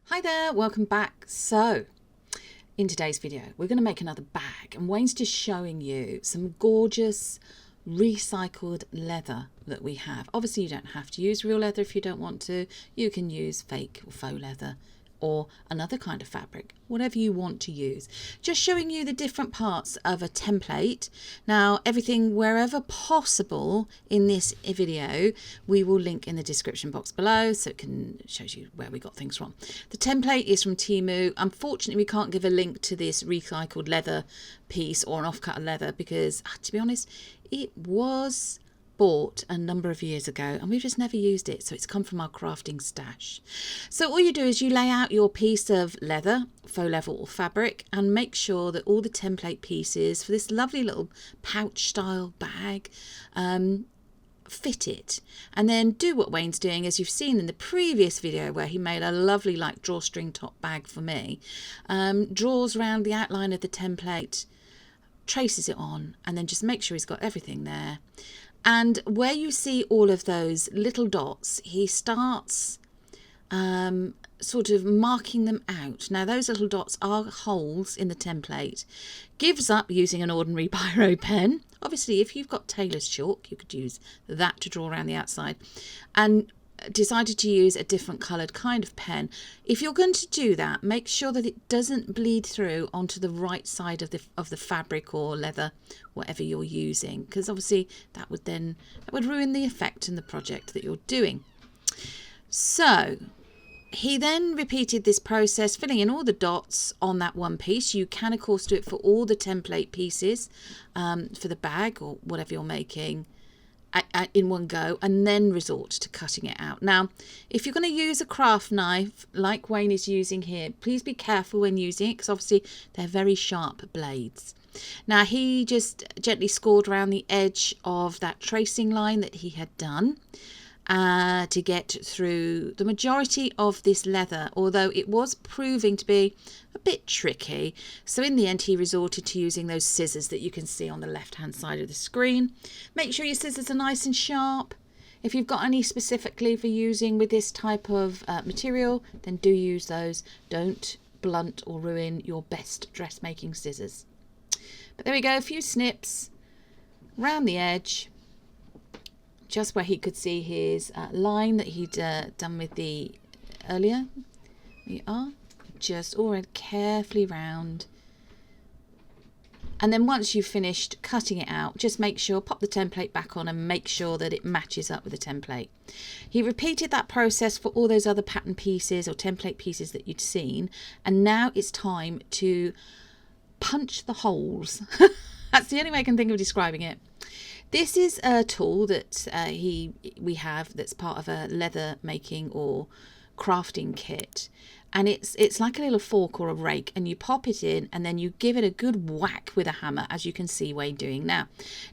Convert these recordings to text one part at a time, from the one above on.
Hi there, welcome back. So in today's video we're going to make another bag, and Wayne's just showing you some gorgeous recycled leather that we have. Obviously you don't have to use real leather if you don't want to. You can use fake or faux leather or another kind of fabric, whatever you want to use. Just showing you the different parts of a template. Now everything, wherever possible in this video, we will link in the description box below, so it can shows you where we got things from. The template is from Temu. Unfortunately we can't give a link to this recycled leather piece or an offcut of leather because, to be honest, it was bought a number of years ago and we've just never used it, so it's come from our crafting stash. So all you do is you lay out your piece of leather, faux leather or fabric, and make sure that all the template pieces for this lovely little pouch style bag fit it, and then do what Wayne's doing, as you've seen in the previous video where he made a lovely like drawstring top bag for me. Draws around the outline of the template, traces it on, and then just make sure he's got everything there. And where you see all of those little dots, he starts sort of marking them out. Now those little dots are holes in the template. Gives up using an ordinary biro pen. Obviously if you've got tailor's chalk you could use that to draw around the outside, and decided to use a different coloured kind of pen. If you're going to do that, make sure that it doesn't bleed through onto the right side of the fabric or leather, whatever you're using, because obviously that would ruin the effect in the project that you're doing. So he then repeated this process, filling in all the dots on that one piece. You can of course do it for all the template pieces for the bag or whatever you're making in one go, and then resort to cutting it out. Now if you're going to use a craft knife like Wayne is using here, please be careful when using it because obviously they're very sharp blades. Now he just gently scored around the edge of that tracing line that he had done to get through the majority of this leather, although it was proving to be a bit tricky. So in the end he resorted to using those scissors that you can see on the left hand side of the screen. Make sure your scissors are nice and sharp. If you've got any specifically for using with this type of material, then do use those. Don't blunt or ruin your best dressmaking scissors. But there we go, a few snips round the edge, just where he could see his line that he'd done with the earlier. We are just all carefully round, and then once you've finished cutting it out, just make sure, pop the template back on and make sure that it matches up with the template. He repeated that process for all those other pattern pieces or template pieces that you'd seen, and now it's time to punch the holes. That's the only way I can think of describing it. This is a tool that we have that's part of a leather making or crafting kit, and it's like a little fork or a rake, and you pop it in and then you give it a good whack with a hammer, as you can see Wayne doing now.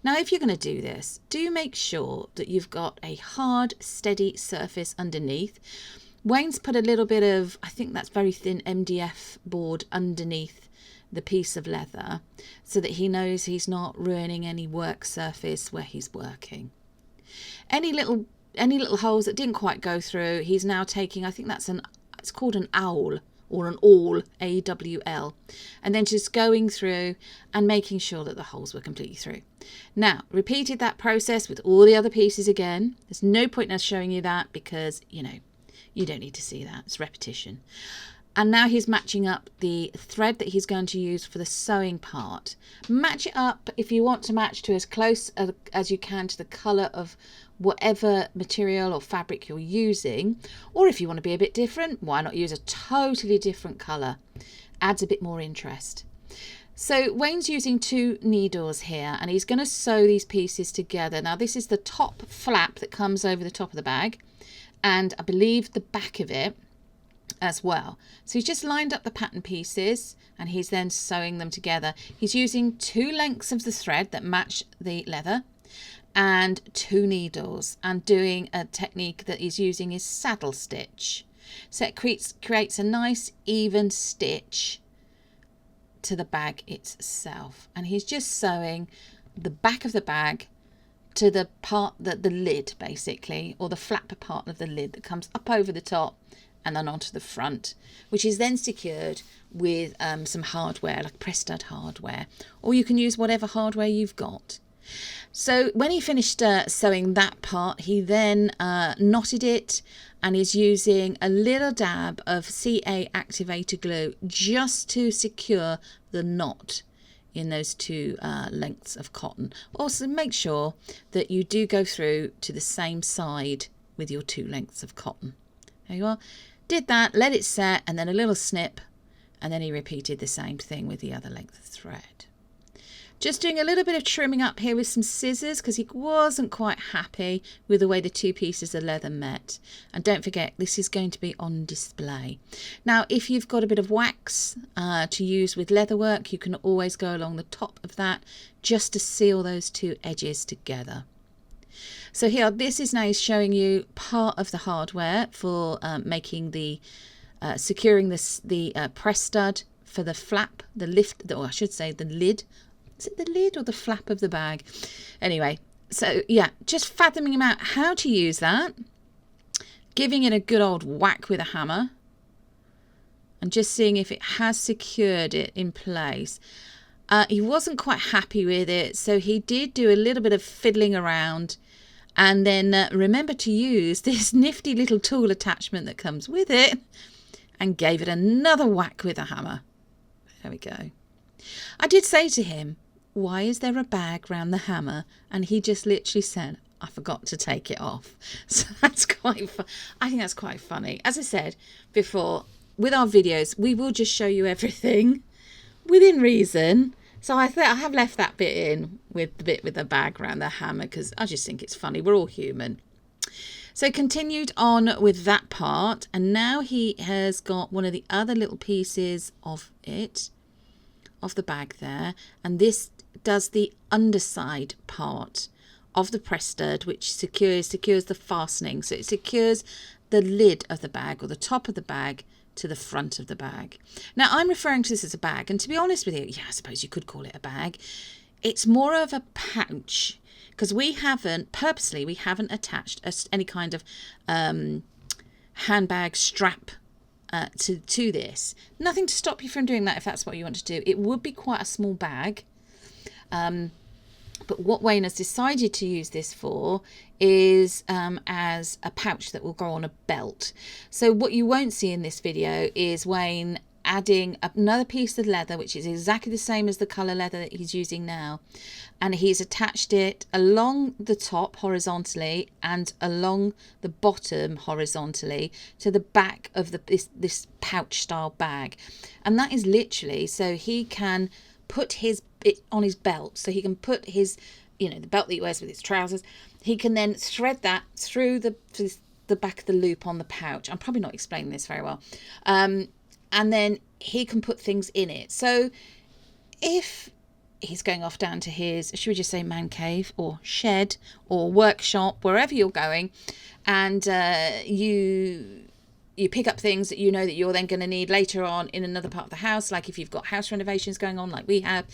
Now if you're going to do this, do make sure that you've got a hard steady surface underneath. Wayne's put a little bit of, I think that's very thin MDF board underneath the piece of leather so that he knows he's not ruining any work surface where he's working. Any little holes that didn't quite go through, he's now taking, I think it's called an awl or an awl, A-W-L, and then just going through and making sure that the holes were completely through. Now repeated that process with all the other pieces again. There's no point in us showing you that because you don't need to see that, it's repetition. And now he's matching up the thread that he's going to use for the sewing part. Match it up if you want to match to as close as you can to the colour of whatever material or fabric you're using. Or if you want to be a bit different, why not use a totally different colour? Adds a bit more interest. So Wayne's using 2 needles here, and he's going to sew these pieces together. Now this is the top flap that comes over the top of the bag, and I believe the back of it as well. So he's just lined up the pattern pieces and he's then sewing them together. He's using 2 lengths of the thread that match the leather and 2 needles, and doing a technique that he's using is saddle stitch. So it creates a nice even stitch to the bag itself, and he's just sewing the back of the bag to the part that the lid basically, or the flap part of the lid that comes up over the top and then onto the front, which is then secured with some hardware, like press stud hardware, or you can use whatever hardware you've got. So when he finished sewing that part, he then knotted it and is using a little dab of CA activator glue just to secure the knot in those two lengths of cotton. Also make sure that you do go through to the same side with your two lengths of cotton. There you are. Did that, let it set, and then a little snip, and then he repeated the same thing with the other length of thread. Just doing a little bit of trimming up here with some scissors because he wasn't quite happy with the way the two pieces of leather met. And don't forget, this is going to be on display. Now, if you've got a bit of wax to use with leatherwork, you can always go along the top of that just to seal those two edges together. So here, this is now showing you part of the hardware for making the securing the press stud for the flap, the lift, or I should say the lid. Is it the lid or the flap of the bag? Anyway, so yeah, just fathoming out how to use that, giving it a good old whack with a hammer, and just seeing if it has secured it in place. He wasn't quite happy with it, so he did do a little bit of fiddling around, and then remember to use this nifty little tool attachment that comes with it, and gave it another whack with a hammer. There we go. I did say to him, why is there a bag round the hammer? And he just literally said, I forgot to take it off. So that's quite fun. I think that's quite funny. As I said before, with our videos, we will just show you everything within reason. So I have left that bit in with the bit with the bag around the hammer because I just think it's funny. We're all human. So continued on with that part, and now he has got one of the other little pieces of it, of the bag there, and this does the underside part of the press stud, which secures the fastening. So it secures the lid of the bag or the top of the bag to the front of the bag. Now I'm referring to this as a bag, and to be honest with you, yeah, I suppose you could call it a bag. It's more of a pouch because we haven't attached any kind of handbag strap to this. Nothing to stop you from doing that if that's what you want to do. It would be quite a small bag. But what Wayne has decided to use this for is as a pouch that will go on a belt. So what you won't see in this video is Wayne adding another piece of leather, which is exactly the same as the colour leather that he's using now. And he's attached it along the top horizontally and along the bottom horizontally to the back of this pouch style bag. And that is literally so he can put it on his belt, so he can put his, the belt that he wears with his trousers, he can then thread that through the back of the loop on the pouch. I'm probably not explaining this very well. And then he can put things in it. So if he's going off down to his, should we just say man cave or shed or workshop, wherever you're going, and you pick up things that that you're then going to need later on in another part of the house, like if you've got house renovations going on like we have,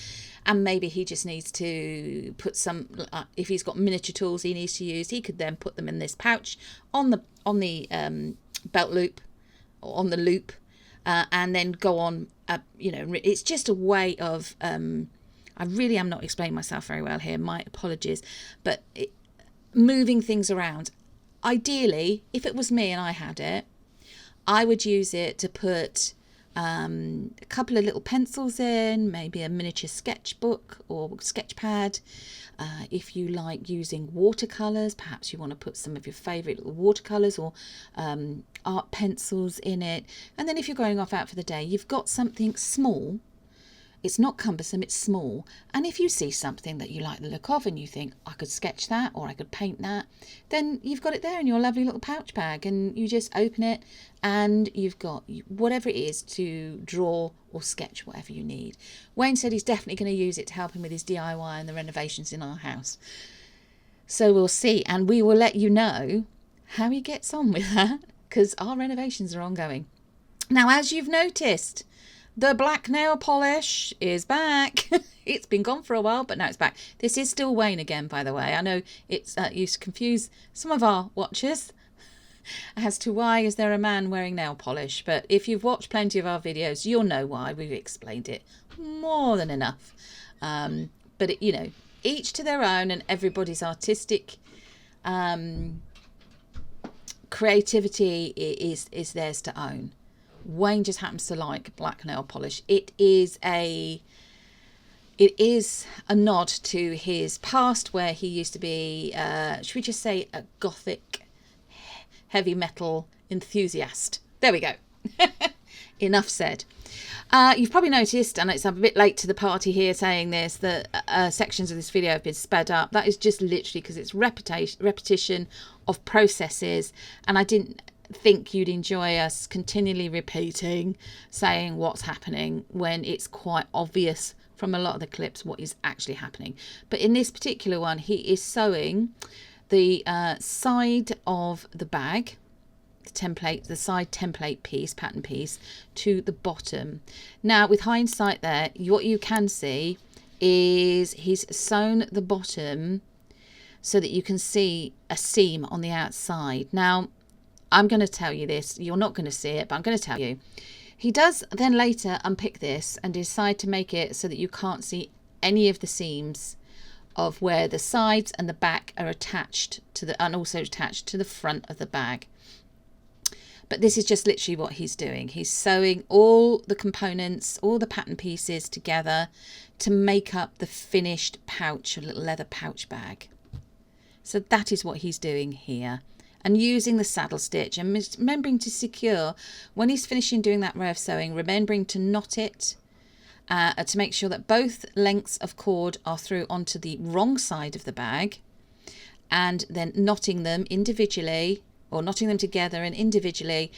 and maybe he just needs to put some, if he's got miniature tools he needs to use, he could then put them in this pouch on the belt loop or on the loop, and then go on. It's just a way of I really am not explaining myself very well here, my apologies, but moving things around. Ideally, if it was me and I had it, I would use it to put a couple of little pencils in, maybe a miniature sketchbook or sketch pad. If you like using watercolours, perhaps you want to put some of your favourite little watercolours or art pencils in it. And then if you're going off out for the day, you've got something small. It's not cumbersome, it's small. And if you see something that you like the look of and you think, I could sketch that or I could paint that, then you've got it there in your lovely little pouch bag, and you just open it and you've got whatever it is to draw or sketch whatever you need. Wayne said he's definitely going to use it to help him with his DIY and the renovations in our house. So we'll see, and we will let you know how he gets on with that, because our renovations are ongoing. Now, as you've noticed, the black nail polish is back. It's been gone for a while, but now it's back. This is still Wayne again, by the way. I know it's used to confuse some of our watchers. as to why is there a man wearing nail polish. But if you've watched plenty of our videos, you'll know why. We've explained it more than enough. But it, you know, each to their own, and everybody's artistic creativity is theirs to own. Wayne just happens to like black nail polish. It is a nod to his past, where he used to be, should we just say, a gothic heavy metal enthusiast. There we go. Enough said. You've probably noticed, and I'm a bit late to the party here saying this, that sections of this video have been sped up. That is just literally because it's repetition of processes, and I didn't think you'd enjoy us continually repeating, saying what's happening when it's quite obvious from a lot of the clips what is actually happening. But in this particular one, he is sewing the side of the bag, the side template piece, pattern piece, to the bottom. Now, with hindsight there, what you can see is he's sewn the bottom so that you can see a seam on the outside. Now, I'm going to tell you this. You're not going to see it, but I'm going to tell you. He does then later unpick this and decide to make it so that you can't see any of the seams of where the sides and the back are attached to the, and also attached to the front of the bag. But this is just literally what he's doing. He's sewing all the components, all the pattern pieces together to make up the finished pouch, a little leather pouch bag. So that is what he's doing here. And using the saddle stitch and remembering to secure, when he's finishing doing that row of sewing, remembering to knot it to make sure that both lengths of cord are through onto the wrong side of the bag, and then knotting them individually, or knotting them together and individually,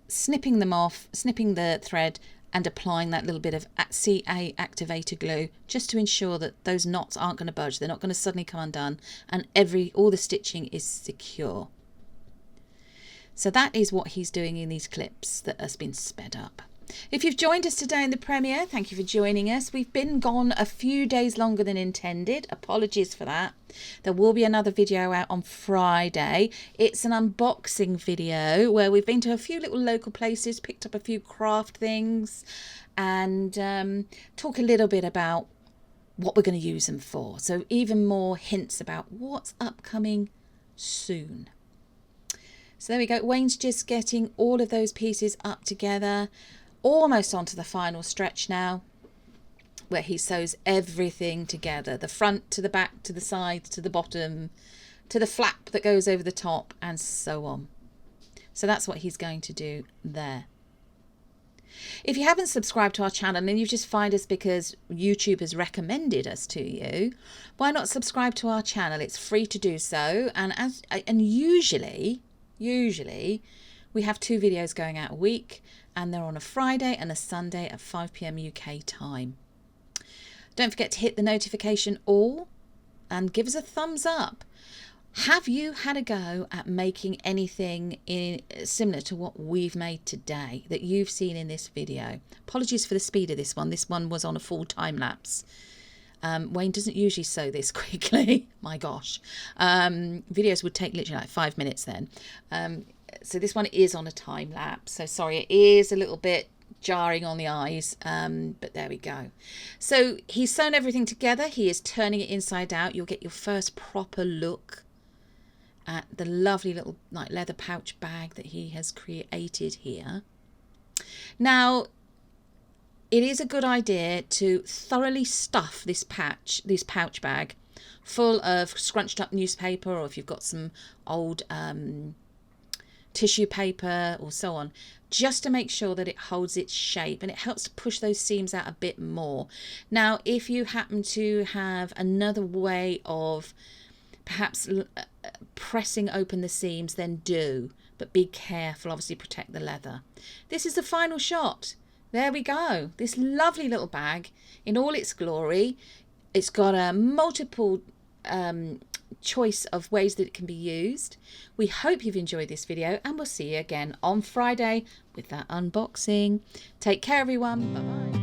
snipping them off, snipping the thread, and applying that little bit of CA activator glue just to ensure that those knots aren't going to budge. They're not going to suddenly come undone, and all the stitching is secure. So that is what he's doing in these clips that has been sped up. If you've joined us today in the premiere, thank you for joining us. We've been gone a few days longer than intended. Apologies for that. There will be another video out on Friday. It's an unboxing video where we've been to a few little local places, picked up a few craft things, and talk a little bit about what we're going to use them for. So even more hints about what's upcoming soon. So there we go. Wayne's just getting all of those pieces up together, almost onto the final stretch now, where he sews everything together, the front to the back, to the sides, to the bottom, to the flap that goes over the top, and so on. So that's what he's going to do there. If you haven't subscribed to our channel and you just find us because YouTube has recommended us to you, why not subscribe to our channel? It's free to do so, and usually we have 2 videos going out a week, and they're on a Friday and a Sunday at 5 PM UK time. Don't forget to hit the notification all and give us a thumbs up. Have you had a go at making anything similar to what we've made today that you've seen in this video? Apologies for the speed of this one. This one was on a full time lapse. Wayne doesn't usually sew this quickly. My gosh. Videos would take literally like 5 minutes then. So this one is on a time lapse. So sorry, it is a little bit jarring on the eyes, but there we go. So he's sewn everything together. He is turning it inside out. You'll get your first proper look at the lovely little like leather pouch bag that he has created here. Now, it is a good idea to thoroughly stuff this pouch bag full of scrunched up newspaper, or if you've got some old tissue paper or so on, just to make sure that it holds its shape and it helps to push those seams out a bit more. Now, if you happen to have another way of perhaps pressing open the seams, then do, but be careful, obviously protect the leather. This is the final shot. There we go. This lovely little bag in all its glory. It's got a multiple choice of ways that it can be used. We hope you've enjoyed this video, and we'll see you again on Friday with that unboxing. Take care, everyone. Bye-bye.